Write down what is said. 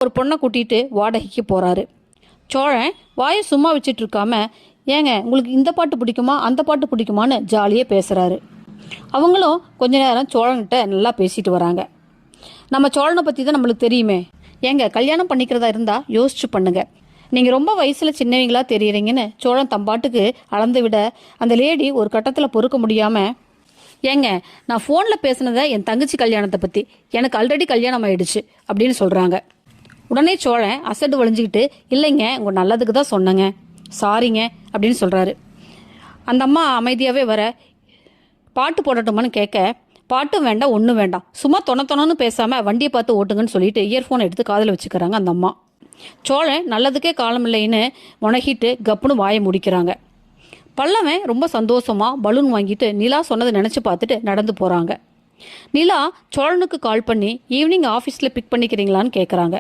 ஒரு பொண்ணை கூட்டிகிட்டு வாடகைக்கு போகிறாரு. சோழன் வாயை சும்மா வச்சுட்டு இருக்காம, ஏங்க உங்களுக்கு இந்த பாட்டு பிடிக்குமா அந்த பாட்டு பிடிக்குமான்னு ஜாலியாக பேசுகிறாரு. அவங்களும் கொஞ்ச நேரம் சோழன்கிட்ட நல்லா பேசிட்டு வராங்க. நம்ம சோழனை பற்றி தான் நம்மளுக்கு தெரியுமே, ஏங்க கல்யாணம் பண்ணிக்கிறதா இருந்தால் யோசிச்சு பண்ணுங்க, நீங்கள் ரொம்ப வயசில் சின்னவங்களா தெரியுறீங்கன்னு சோழன் தம்பாட்டுக்கு அளந்து விட, அந்த லேடி ஒரு கட்டத்தில் பொறுக்க முடியாமல், ஏங்க நான் ஃபோனில் பேசினதை என் தங்கச்சி கல்யாணத்தை பற்றி, எனக்கு ஆல்ரெடி கல்யாணம் ஆயிடுச்சு அப்படின்னு சொல்கிறாங்க. உடனே சோழன் அசடு வழிஞ்சிக்கிட்டு, இல்லைங்க உங்கள் நல்லதுக்கு தான் சொன்னேங்க, சாரிங்க அப்படின்னு சொல்கிறாரு. அந்த அம்மா அமைதியாகவே வர, பாட்டு போடட்டுமான்னு கேட்க, பாட்டும் வேண்டாம் ஒன்றும் வேண்டாம், சும்மா தொணன்னு பேசாமல் வண்டியை பார்த்து ஓட்டுங்கன்னு சொல்லிட்டு இயர்ஃபோனை எடுத்து காதில் வச்சுக்கிறாங்க அந்த அம்மா. சோழன் நல்லதுக்கே காலம் இல்லைன்னு முனகிட்டு கப்புன்னு வாயை முடிக்கிறாங்க. பல்லவன் ரொம்ப சந்தோஷமாக பலூன் வாங்கிட்டு நிலா சொன்னதை நினச்சி பார்த்துட்டு நடந்து போகிறாங்க. நிலா சோழனுக்கு கால் பண்ணி ஈவினிங் ஆஃபீஸில் பிக் பண்ணிக்கிறீங்களான்னு கேட்குறாங்க.